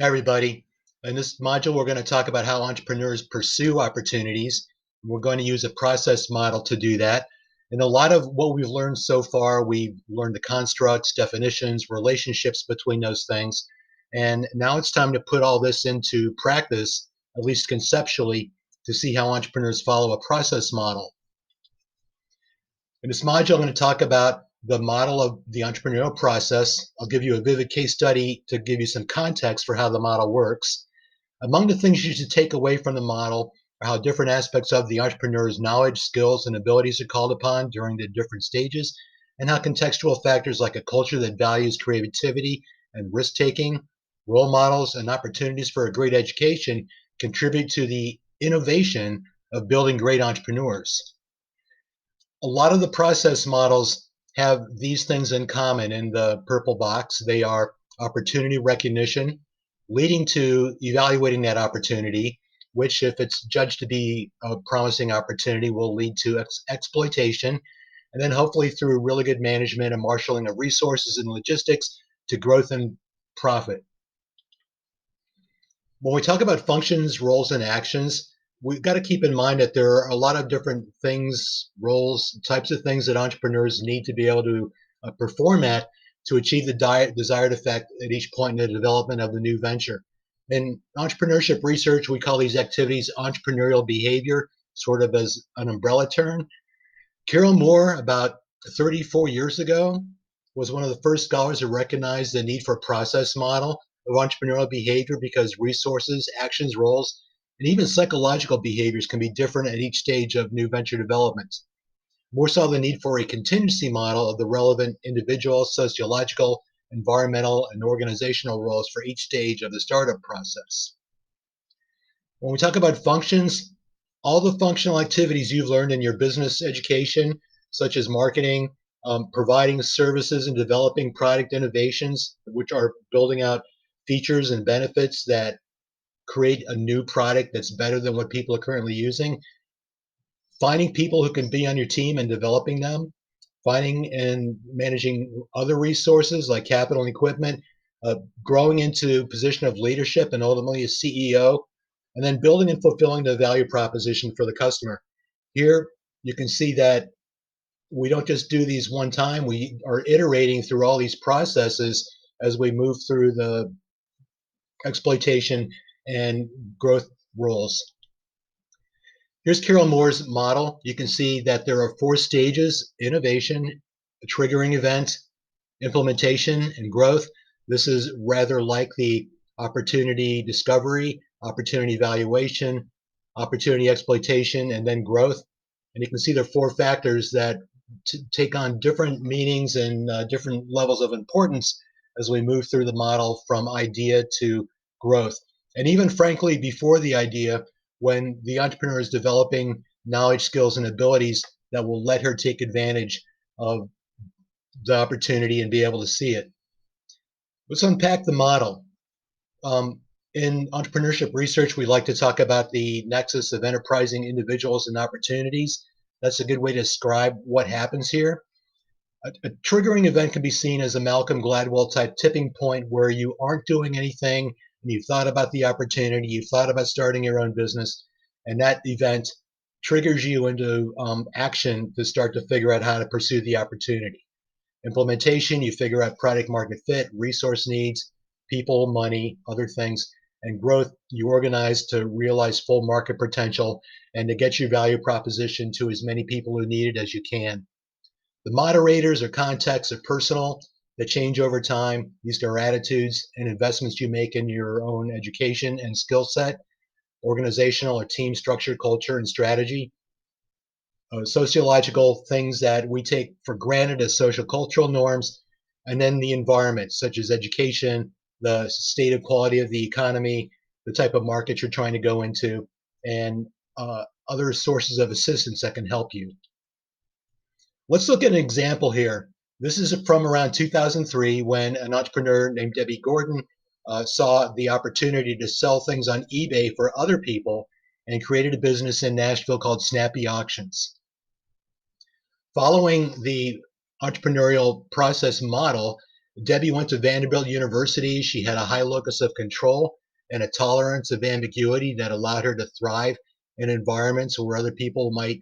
Hi, everybody. In this module, we're going to talk about how entrepreneurs pursue opportunities. We're going to use a process model to do that. And a lot of what we've learned so far, we've learned the constructs, definitions, relationships between those things. And now it's time to put all this into practice, at least conceptually, to see how entrepreneurs follow a process model. In this module, I'm going to talk about the model of the entrepreneurial process. I'll give you a vivid case study to give you some context for how the model works. Among the things you should take away from the model are how different aspects of the entrepreneur's knowledge, skills, and abilities are called upon during the different stages, and how contextual factors like a culture that values creativity and risk taking, role models, and opportunities for a great education contribute to the innovation of building great entrepreneurs. A lot of the process models have these things in common in the purple box. They are opportunity recognition, leading to evaluating that opportunity, which, if it's judged to be a promising opportunity, will lead to exploitation. And then, hopefully, through really good management and marshaling of resources and logistics, to growth and profit. When we talk about functions, roles, and actions, we've got to keep in mind that there are a lot of different things, roles, types of things that entrepreneurs need to be able to perform at to achieve the desired effect at each point in the development of the new venture. In entrepreneurship research, we call these activities entrepreneurial behavior, sort of as an umbrella term. Carol Moore, about 34 years ago, was one of the first scholars to recognize the need for a process model of entrepreneurial behavior because resources, actions, roles, and even psychological behaviors can be different at each stage of new venture development. Moore saw the need for a contingency model of the relevant individual, sociological, environmental, and organizational roles for each stage of the startup process. When we talk about functions, all the functional activities you've learned in your business education, such as marketing, providing services and developing product innovations, which are building out features and benefits that create a new product that's better than what people are currently using, finding people who can be on your team and developing them, finding and managing other resources like capital and equipment, uh, growing into a position of leadership and ultimately a CEO, and then building and fulfilling the value proposition for the customer. Here, you can see that we don't just do these one time, we are iterating through all these processes as we move through the exploitation and growth roles. Here's Carol Moore's model. You can see that there are four stages: innovation, a triggering event, implementation, and growth. This is rather like the opportunity discovery, opportunity evaluation, opportunity exploitation, and then growth. And you can see there are four factors that take on different meanings and different levels of importance as we move through the model from idea to growth. And even frankly, before the idea, when the entrepreneur is developing knowledge, skills, and abilities that will let her take advantage of the opportunity and be able to see it. Let's unpack the model. Um, in entrepreneurship research, we like to talk about the nexus of enterprising individuals and opportunities. That's a good way to describe what happens here. A triggering event can be seen as a Malcolm Gladwell type tipping point where you aren't doing anything and you've thought about the opportunity, you've thought about starting your own business, and that event triggers you into action to start to figure out how to pursue the opportunity. Implementation, you figure out product market fit, resource needs, people, money, other things. And growth, you organize to realize full market potential and to get your value proposition to as many people who need it as you can. The moderators or contexts are personal, that change over time. These are attitudes and investments you make in your own education and skill set, organizational or team structure, culture, and strategy. Sociological things that we take for granted as social cultural norms, and then the environment, such as education, the state of quality of the economy, the type of market you're trying to go into, and other sources of assistance that can help you. Let's look at an example here. This is from around 2003 when an entrepreneur named Debbie Gordon saw the opportunity to sell things on eBay for other people and created a business in Nashville called Snappy Auctions. Following the entrepreneurial process model, Debbie went to Vanderbilt University. She had a high locus of control and a tolerance of ambiguity that allowed her to thrive in environments where other people might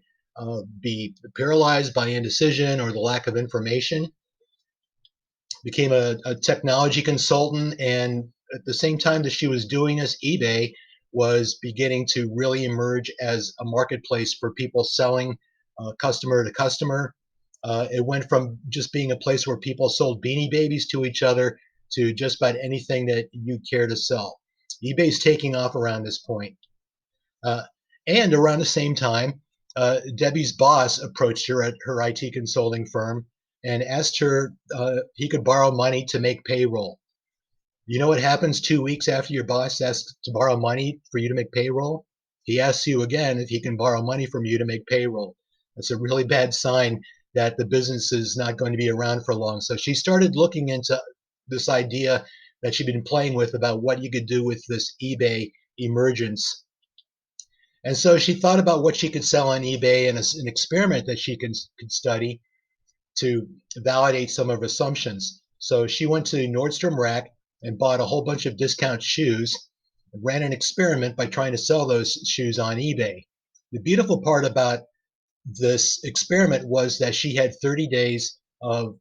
be paralyzed by indecision or the lack of information. Became a technology consultant, and at the same time that she was doing this, eBay was beginning to really emerge as a marketplace for people selling customer to customer. It went from just being a place where people sold Beanie Babies to each other to just about anything that you care to sell. eBay's taking off around this point. Uh, and around the same time, Debbie's boss approached her at her IT consulting firm and asked her he could borrow money to make payroll. You know what happens 2 weeks after your boss asks to borrow money for you to make payroll? He asks you again if he can borrow money from you to make payroll. That's a really bad sign that the business is not going to be around for long. So she started looking into this idea that she'd been playing with about what you could do with this eBay emergence. And so she thought about what she could sell on eBay and an experiment that she could study to validate some of her assumptions. So she went to Nordstrom Rack and bought a whole bunch of discount shoes and ran an experiment by trying to sell those shoes on eBay. The beautiful part about this experiment was that she had 30 days of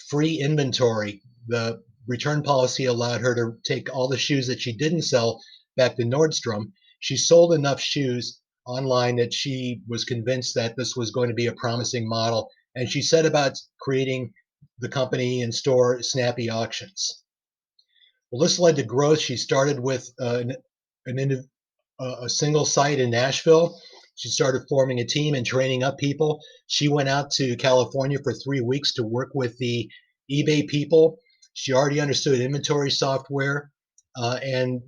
free inventory. The return policy allowed her to take all the shoes that she didn't sell back to Nordstrom. She sold enough shoes online that she was convinced that this was going to be a promising model, and she set about creating the company and store Snappy Auctions. Well, this led to growth. She started with a single site in Nashville. She started forming a team and training up people. She went out to California for 3 weeks to work with the eBay people. She already understood inventory software and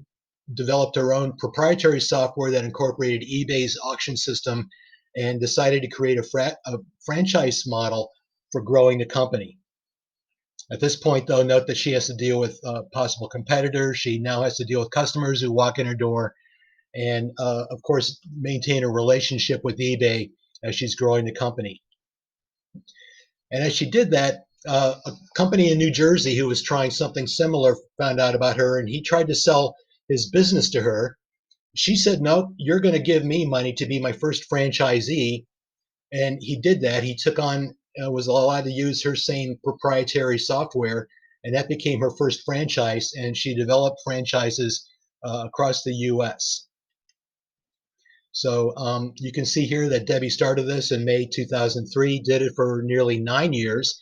developed her own proprietary software that incorporated eBay's auction system and decided to create a franchise model for growing the company. At this point, though, note that she has to deal with possible competitors. She now has to deal with customers who walk in her door and of course maintain a relationship with eBay as she's growing the company. And as she did that, a company in New Jersey who was trying something similar found out about her, and he tried to sell his business to her. She said, "No, you're going to give me money to be my first franchisee," and he did that. He took on was allowed to use her same proprietary software, and that became her first franchise. And she developed franchises across the U.S. So you can see here that Debbie started this in May 2003, did it for nearly 9 years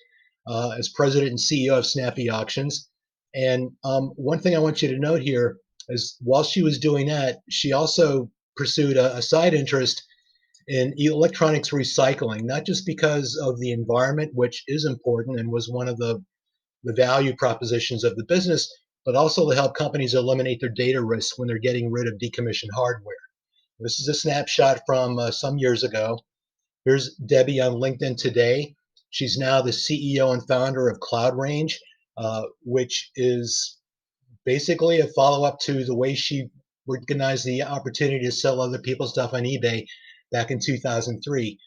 as president and CEO of Snappy Auctions. And one thing I want you to note here is while she was doing that, she also pursued a side interest in electronics recycling, not just because of the environment, which is important and was one of the value propositions of the business, but also to help companies eliminate their data risks when they're getting rid of decommissioned hardware. This is a snapshot from some years ago. Here's Debbie on LinkedIn today. She's now the CEO and founder of Cloud Range, which is basically a follow-up to the way she recognized the opportunity to sell other people's stuff on eBay back in 2003.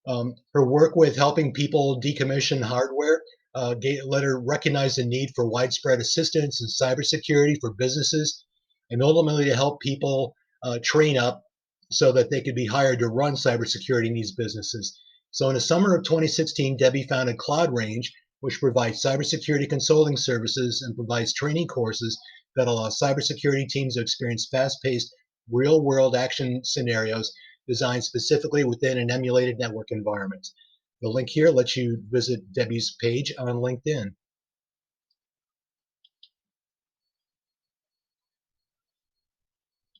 Her work with helping people decommission hardware let her recognize the need for widespread assistance in cybersecurity for businesses, and ultimately to help people train up so that they could be hired to run cybersecurity in these businesses. So in the summer of 2016, Debbie founded Cloud Range, which provides cybersecurity consulting services and provides training courses that allow cybersecurity teams to experience fast-paced, real-world action scenarios designed specifically within an emulated network environment. The link here lets you visit Debbie's page on LinkedIn.